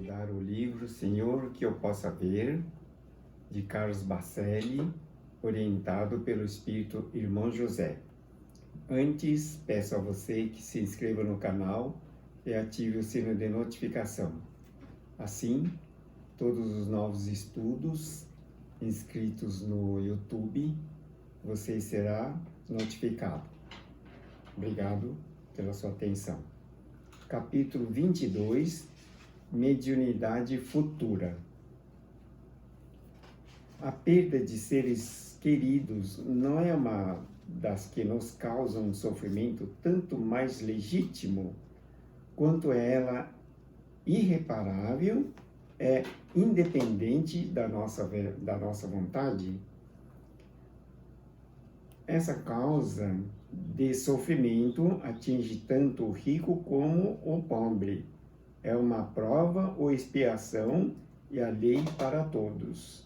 estudar o livro Senhor, que eu possa ver, de Carlos Bacelli, orientado pelo Espírito Irmão José. Antes, peço a você que se inscreva no canal e ative o sino de notificação. Assim, todos os novos estudos inscritos no YouTube, você será notificado. Obrigado pela sua atenção. Capítulo 22, Mediunidade Futura. A perda de seres queridos não é uma das que nos causam um sofrimento tanto mais legítimo, quanto ela irreparável, é independente da nossa vontade. Essa causa de sofrimento atinge tanto o rico como o pobre. É uma prova ou expiação e a lei para todos.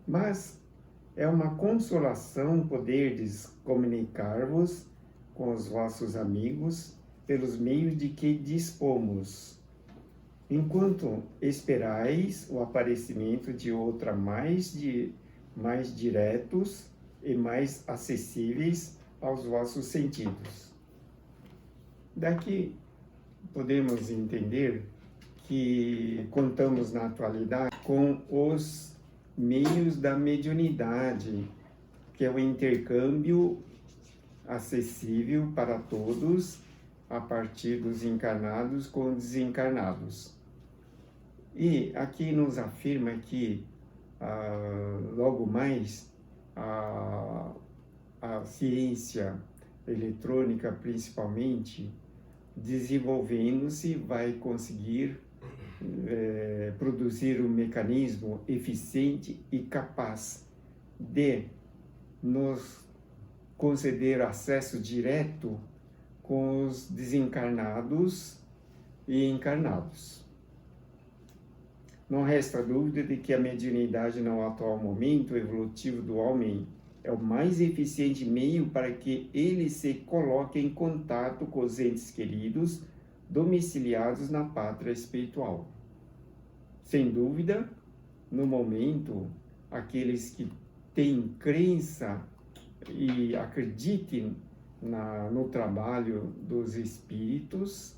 Mas é uma consolação poderdes comunicar-vos com os vossos amigos pelos meios de que dispomos, enquanto esperais o aparecimento de outra mais diretos e mais acessíveis aos vossos sentidos. Daqui podemos entender que contamos na atualidade com os meios da mediunidade, que é o intercâmbio acessível para todos a partir dos encarnados com desencarnados. E aqui nos afirma que logo mais a ciência eletrônica, principalmente, desenvolvendo-se, vai conseguir produzir um mecanismo eficiente e capaz de nos conceder acesso direto com os desencarnados e encarnados. Não resta dúvida de que a mediunidade no atual momento evolutivo do homem é o mais eficiente meio para que ele se coloque em contato com os entes queridos domiciliados na pátria espiritual. Sem dúvida, no momento, aqueles que têm crença e acreditem no trabalho dos espíritos,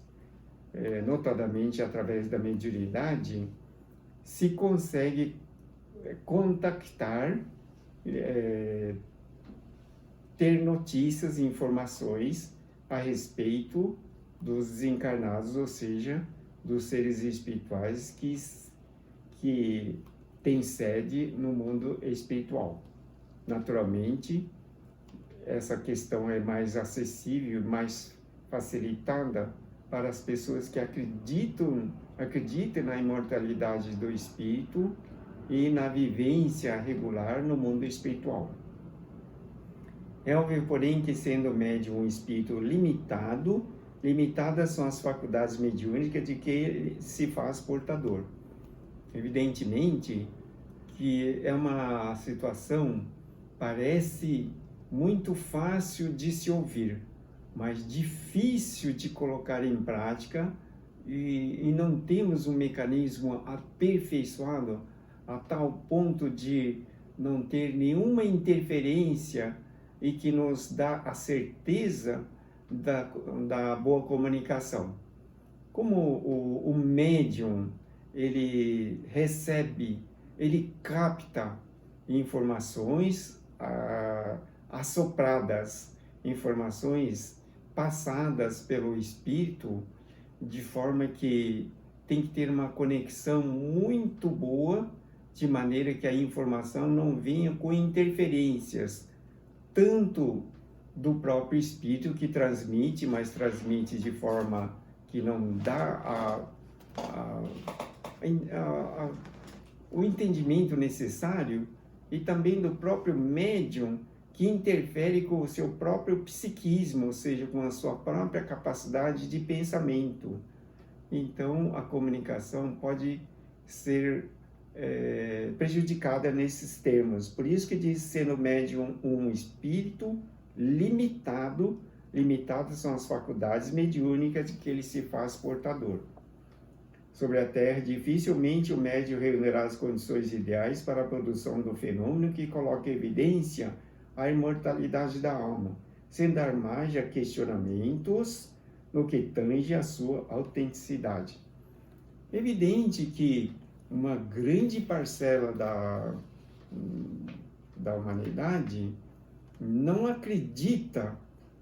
notadamente através da mediunidade, se consegue contactar, ter notícias e informações a respeito dos desencarnados, ou seja, dos seres espirituais que têm sede no mundo espiritual. Naturalmente, essa questão é mais acessível, mais facilitada para as pessoas que acreditam na imortalidade do espírito e na vivência regular no mundo espiritual. É óbvio, porém, que sendo o médium um espírito limitadas são as faculdades mediúnicas de que ele se faz portador. Evidentemente que é uma situação, parece muito fácil de se ouvir, mas difícil de colocar em prática, e não temos um mecanismo aperfeiçoado a tal ponto de não ter nenhuma interferência e que nos dá a certeza da boa comunicação. Como o médium, ele recebe, ele capta informações assopradas, informações passadas pelo espírito, de forma que tem que ter uma conexão muito boa, de maneira que a informação não venha com interferências, tanto do próprio espírito que transmite, mas transmite de forma que não dá o entendimento necessário, e também do próprio médium, que interfere com o seu próprio psiquismo, ou seja, com a sua própria capacidade de pensamento. Então, a comunicação pode ser prejudicada nesses termos. Por isso que diz, sendo médium um espírito limitado, limitadas são as faculdades mediúnicas de que ele se faz portador. sobre a Terra, dificilmente o médium reunirá as condições ideais para a produção do fenômeno que coloca em evidência a imortalidade da alma, sem dar margem a questionamentos no que tange a sua autenticidade. É evidente que uma grande parcela da humanidade não acredita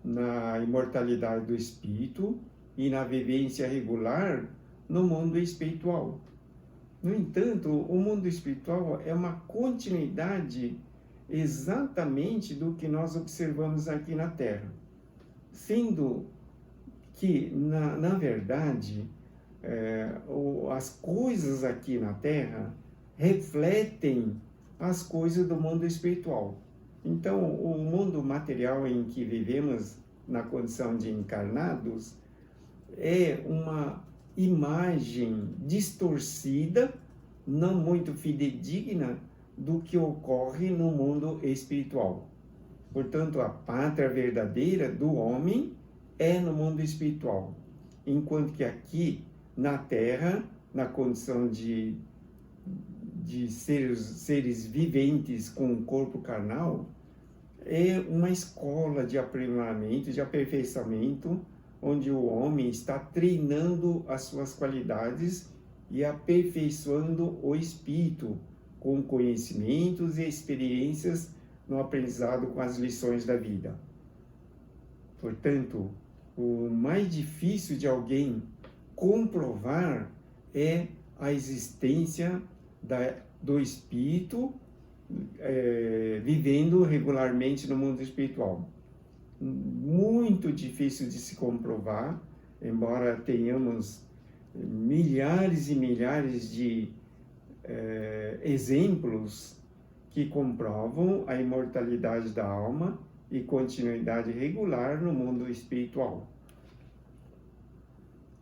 na imortalidade do espírito e na vivência regular no mundo espiritual. No entanto, o mundo espiritual é uma continuidade exatamente do que nós observamos aqui na Terra, sendo que, na verdade, as coisas aqui na Terra refletem as coisas do mundo espiritual. Então, o mundo material em que vivemos na condição de encarnados é uma imagem distorcida, não muito fidedigna, do que ocorre no mundo espiritual. Portanto, a pátria verdadeira do homem é no mundo espiritual, enquanto que aqui na Terra, na condição de seres viventes com um corpo carnal, é uma escola de aprimoramento, de aperfeiçoamento, onde o homem está treinando as suas qualidades e aperfeiçoando o espírito com conhecimentos e experiências no aprendizado com as lições da vida. Portanto, o mais difícil de alguém comprovar é a existência do espírito vivendo regularmente no mundo espiritual. Muito difícil de se comprovar, embora tenhamos milhares e milhares de exemplos que comprovam a imortalidade da alma e continuidade regular no mundo espiritual.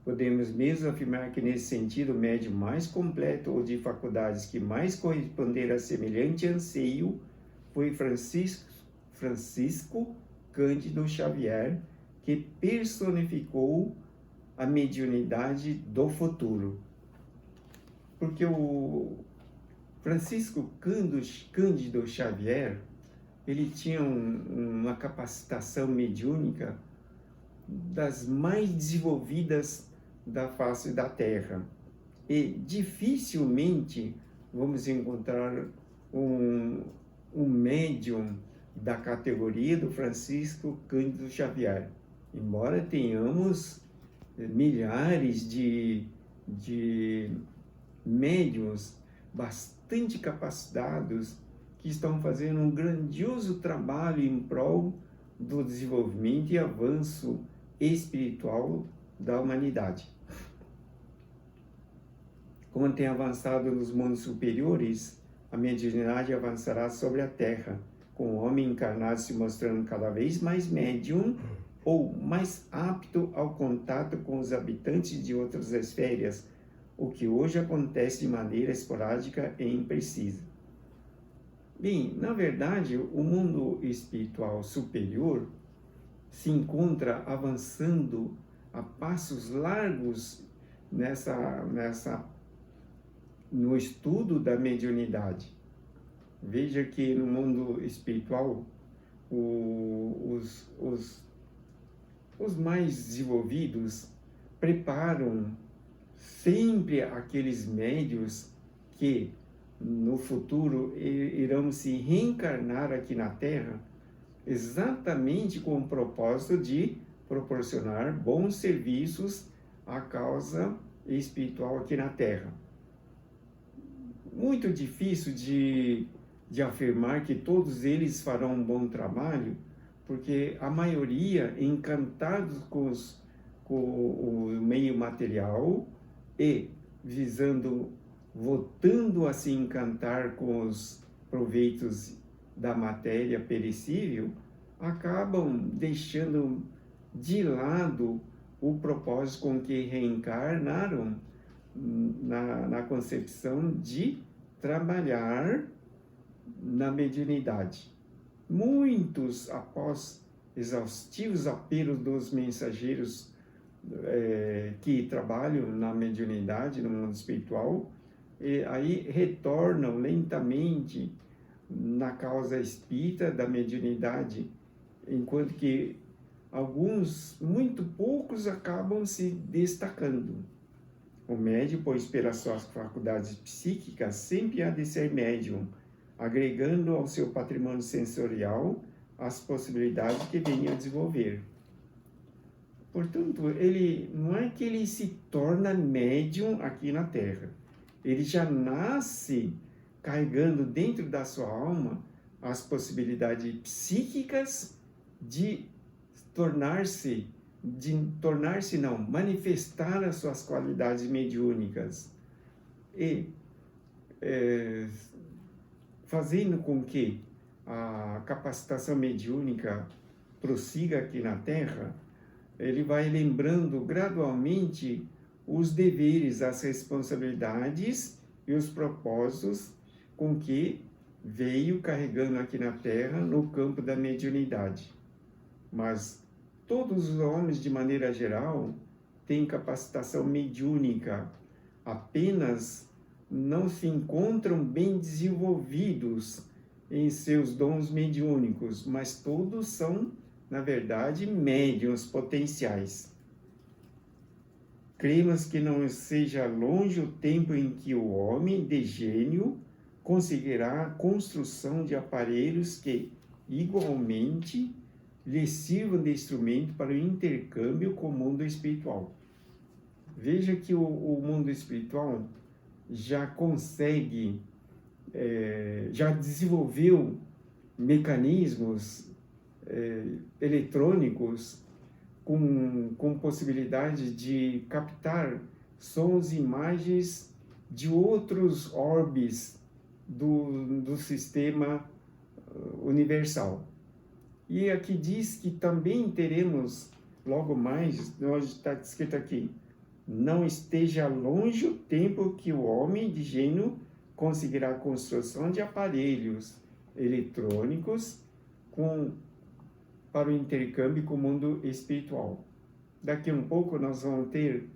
Podemos mesmo afirmar que, nesse sentido, o médium mais completo ou de faculdades que mais corresponder a semelhante anseio foi Francisco Cândido Xavier, que personificou a mediunidade do futuro. Porque o Francisco Cândido Xavier, ele tinha uma capacitação mediúnica das mais desenvolvidas da face da Terra. E dificilmente vamos encontrar um médium da categoria do Francisco Cândido Xavier. Embora tenhamos milhares de médiuns bastante capacitados que estão fazendo um grandioso trabalho em prol do desenvolvimento e avanço espiritual da humanidade. Como tem avançado nos mundos superiores, a mediunidade avançará sobre a Terra, com o homem encarnado se mostrando cada vez mais médium ou mais apto ao contato com os habitantes de outras esferas, o que hoje acontece de maneira esporádica e imprecisa. Bem, na verdade, o mundo espiritual superior se encontra avançando a passos largos no estudo da mediunidade. Veja que no mundo espiritual, os mais desenvolvidos preparam sempre aqueles médios que no futuro irão se reencarnar aqui na Terra, exatamente com o propósito de proporcionar bons serviços à causa espiritual aqui na Terra. Muito difícil de afirmar que todos eles farão um bom trabalho, porque a maioria, encantados com o meio material e voltando a se encantar com os proveitos da matéria perecível, acabam deixando de lado o propósito com que reencarnaram na concepção de trabalhar na mediunidade. Muitos, após exaustivos apelos dos mensageiros que trabalham na mediunidade, no mundo espiritual, e aí retornam lentamente na causa espírita da mediunidade, enquanto que alguns, muito poucos, acabam se destacando. O médium, pois pelas suas faculdades psíquicas, sempre há de ser médium, agregando ao seu patrimônio sensorial as possibilidades que venha a desenvolver. Portanto, ele não é que ele se torna médium aqui na Terra. Ele já nasce carregando dentro da sua alma as possibilidades psíquicas de manifestar as suas qualidades mediúnicas e fazendo com que a capacitação mediúnica prossiga aqui na Terra, ele vai lembrando gradualmente os deveres, as responsabilidades e os propósitos com que veio carregando aqui na Terra no campo da mediunidade. Mas todos os homens, de maneira geral, têm capacitação mediúnica, apenas não se encontram bem desenvolvidos em seus dons mediúnicos, mas todos são, na verdade, médiuns potenciais. Cremos que não seja longe o tempo em que o homem de gênio conseguirá a construção de aparelhos que, igualmente, lhe sirvam de instrumento para o intercâmbio com o mundo espiritual. Veja que o mundo espiritual já consegue, já desenvolveu mecanismos eletrônicos com possibilidade de captar sons e imagens de outros orbes do sistema universal. E aqui diz que também teremos, logo mais, está escrito aqui, não esteja longe o tempo que o homem de gênio conseguirá a construção de aparelhos eletrônicos para o intercâmbio com o mundo espiritual. Daqui a um pouco nós vamos ter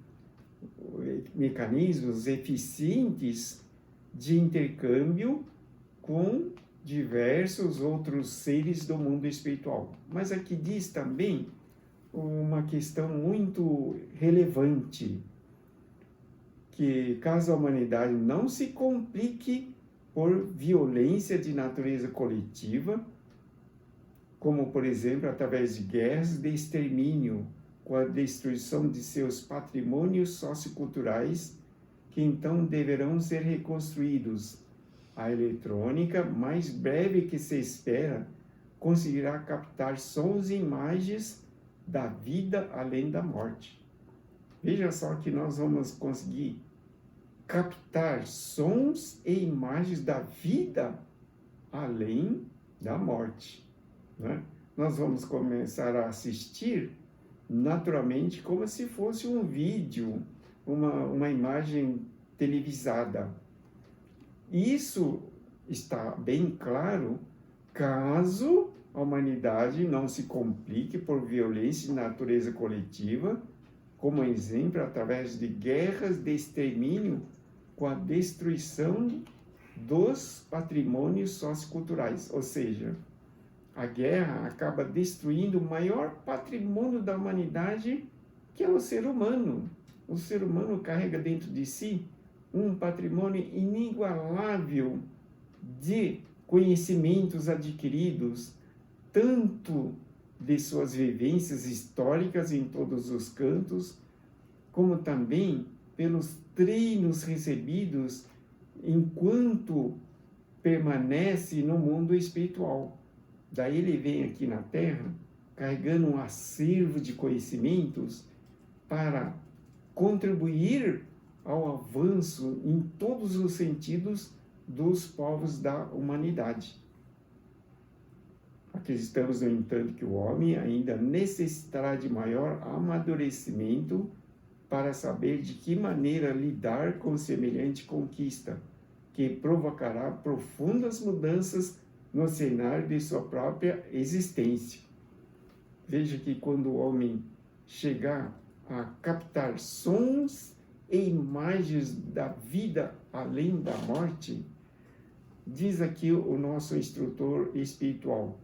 mecanismos eficientes de intercâmbio com diversos outros seres do mundo espiritual. Mas aqui diz também uma questão muito relevante, que caso a humanidade não se complique por violência de natureza coletiva, como, por exemplo, através de guerras de extermínio, com a destruição de seus patrimônios socioculturais, que então deverão ser reconstruídos. A eletrônica, mais breve que se espera, conseguirá captar sons e imagens da vida além da morte. Veja só que nós vamos conseguir captar sons e imagens da vida além da morte, né? Nós vamos começar a assistir naturalmente como se fosse um vídeo, uma imagem televisada. Isso está bem claro caso a humanidade não se complique por violência de natureza coletiva, como exemplo, através de guerras de extermínio com a destruição dos patrimônios socioculturais. Ou seja, a guerra acaba destruindo o maior patrimônio da humanidade, que é o ser humano. O ser humano carrega dentro de si um patrimônio inigualável de conhecimentos adquiridos, tanto de suas vivências históricas em todos os cantos, como também pelos treinos recebidos enquanto permanece no mundo espiritual. Daí ele vem aqui na Terra carregando um acervo de conhecimentos para contribuir ao avanço em todos os sentidos dos povos da humanidade. Acreditamos, no entanto, que o homem ainda necessitará de maior amadurecimento para saber de que maneira lidar com semelhante conquista, que provocará profundas mudanças no cenário de sua própria existência. Veja que quando o homem chegar a captar sons e imagens da vida além da morte, diz aqui o nosso instrutor espiritual: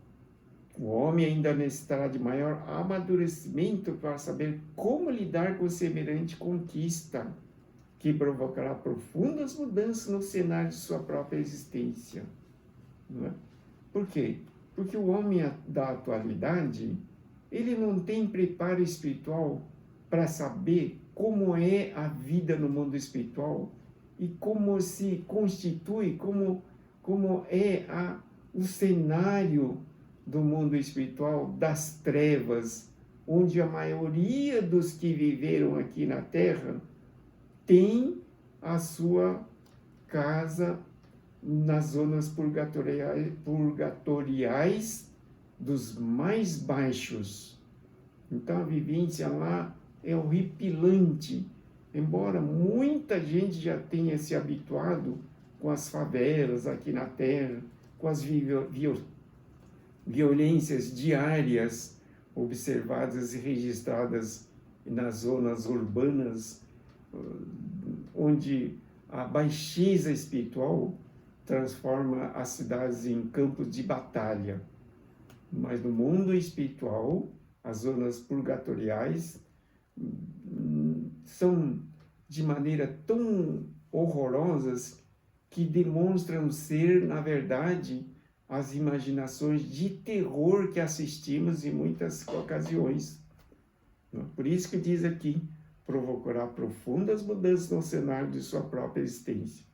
o homem ainda necessitará de maior amadurecimento para saber como lidar com semelhante conquista, que provocará profundas mudanças no cenário de sua própria existência. Não é? Por quê? Porque o homem da atualidade, ele não tem preparo espiritual para saber como é a vida no mundo espiritual e como se constitui, como é o cenário do mundo espiritual das trevas, onde a maioria dos que viveram aqui na Terra tem a sua casa nas zonas purgatoriais dos mais baixos. Então a vivência lá é horripilante, embora muita gente já tenha se habituado com as favelas aqui na Terra, com as violências diárias observadas e registradas nas zonas urbanas, onde a baixeza espiritual transforma as cidades em campos de batalha. Mas no mundo espiritual, as zonas purgatoriais são de maneira tão horrorosas que demonstram ser, na verdade, as imaginações de terror que assistimos em muitas ocasiões. Por isso que diz aqui: provocará profundas mudanças no cenário de sua própria existência.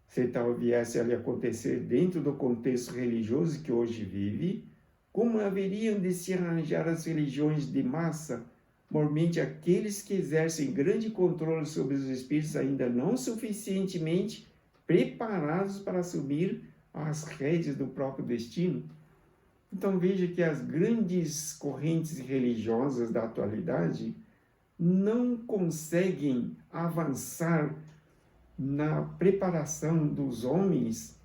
Se tal viesse a lhe acontecer dentro do contexto religioso que hoje vive, como haveriam de se arranjar as religiões de massa, mormente aqueles que exercem grande controle sobre os espíritos ainda não suficientemente preparados para assumir as rédeas do próprio destino? Então veja que as grandes correntes religiosas da atualidade não conseguem avançar na preparação dos homens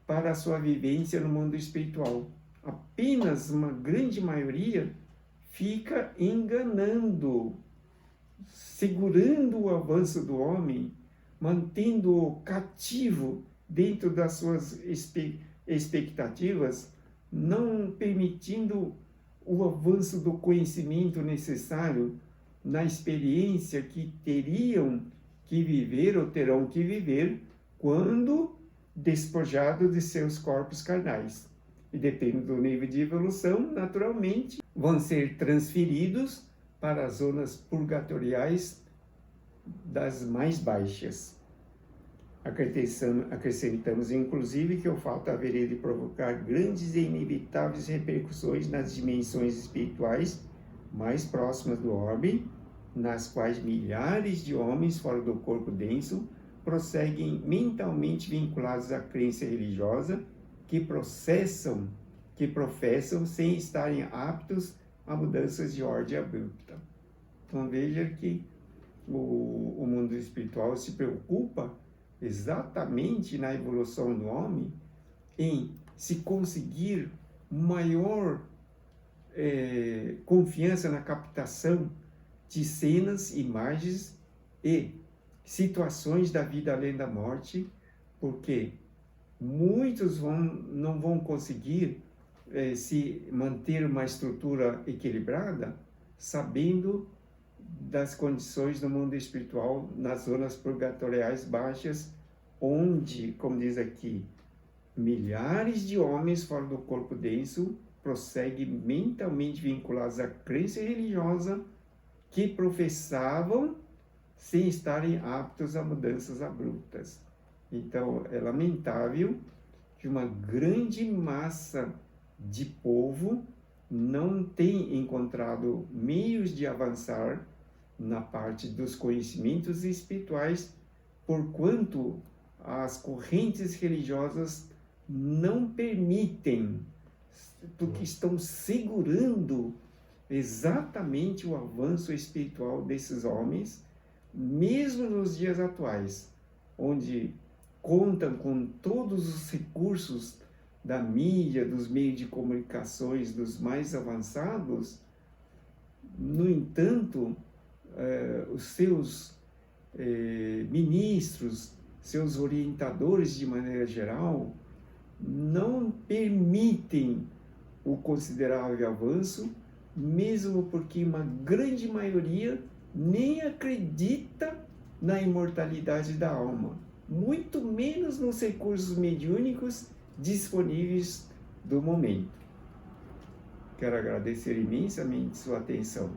para a sua vivência no mundo espiritual. Apenas uma grande maioria fica enganando, segurando o avanço do homem, mantendo-o cativo dentro das suas expectativas, não permitindo o avanço do conhecimento necessário na experiência que teriam que viver ou terão que viver quando despojados de seus corpos carnais. E dependendo do nível de evolução, naturalmente, vão ser transferidos para as zonas purgatoriais das mais baixas. Acrescentamos, inclusive, que o fato haveria de provocar grandes e inevitáveis repercussões nas dimensões espirituais mais próximas do orbe, nas quais milhares de homens fora do corpo denso prosseguem mentalmente vinculados à crença religiosa que professam sem estarem aptos a mudanças de ordem abrupta. Então veja que o mundo espiritual se preocupa exatamente na evolução do homem em se conseguir maior confiança na captação de cenas, imagens e situações da vida além da morte, porque muitos não vão conseguir se manter uma estrutura equilibrada, sabendo das condições do mundo espiritual nas zonas purgatoriais baixas, onde, como diz aqui, milhares de homens fora do corpo denso prosseguem mentalmente vinculados à crença religiosa que professavam sem estarem aptos a mudanças abruptas. Então, é lamentável que uma grande massa de povo não tem encontrado meios de avançar na parte dos conhecimentos espirituais, porquanto as correntes religiosas não permitem, porque estão segurando exatamente o avanço espiritual desses homens, mesmo nos dias atuais, onde contam com todos os recursos da mídia, dos meios de comunicações dos mais avançados. No entanto, os seus ministros, seus orientadores de maneira geral, não permitem o considerável avanço, mesmo porque uma grande maioria nem acredita na imortalidade da alma, muito menos nos recursos mediúnicos disponíveis do momento. Quero agradecer imensamente sua atenção.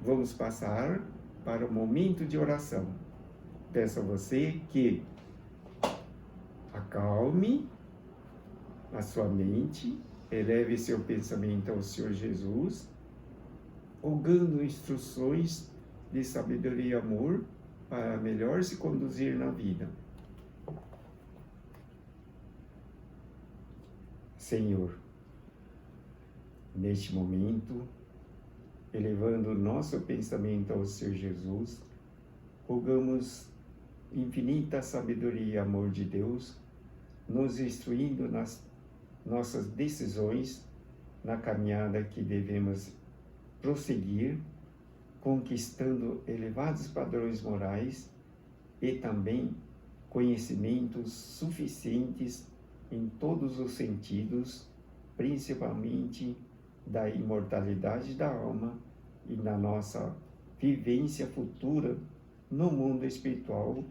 Vamos passar para o momento de oração. Peço a você que acalme a sua mente, eleve seu pensamento ao Senhor Jesus, rogando instruções de sabedoria e amor para melhor se conduzir na vida. Senhor, neste momento, elevando o nosso pensamento ao Senhor Jesus, rogamos infinita sabedoria e amor de Deus, nos instruindo nas nossas decisões, na caminhada que devemos prosseguir, conquistando elevados padrões morais e também conhecimentos suficientes em todos os sentidos, principalmente da imortalidade da alma e da nossa vivência futura no mundo espiritual,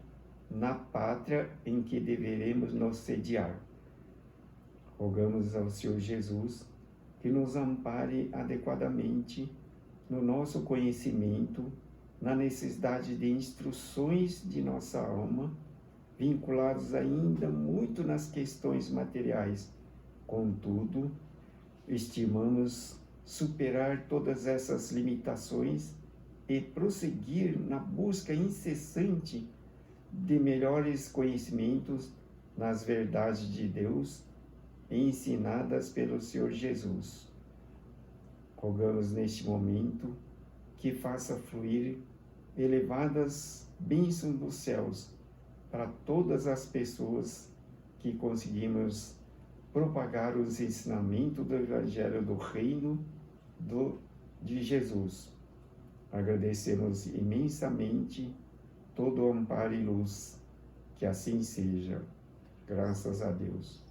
na pátria em que deveremos nos sediar. Rogamos ao Senhor Jesus que nos ampare adequadamente no nosso conhecimento, na necessidade de instruções de nossa alma, vinculados ainda muito nas questões materiais. Contudo, estimamos superar todas essas limitações e prosseguir na busca incessante de melhores conhecimentos nas verdades de Deus ensinadas pelo Senhor Jesus. Rogamos neste momento que faça fluir elevadas bênçãos dos céus para todas as pessoas que conseguimos propagar os ensinamentos do Evangelho do Reino de Jesus. Agradecemos imensamente todo o amparo e luz, que assim seja. Graças a Deus.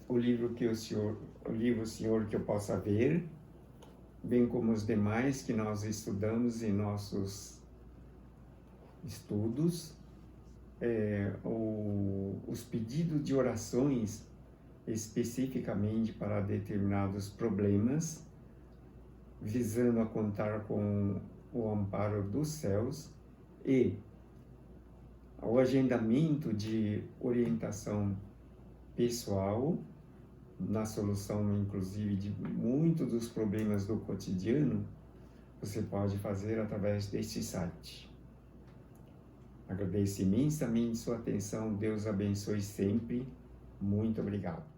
O livro Senhor que eu possa ver, bem como os demais que nós estudamos em nossos estudos, os pedidos de orações especificamente para determinados problemas, visando a contar com o amparo dos céus e o agendamento de orientação pessoal na solução, inclusive, de muitos dos problemas do cotidiano, você pode fazer através deste site. Agradeço imensamente sua atenção. Deus abençoe sempre. Muito obrigado.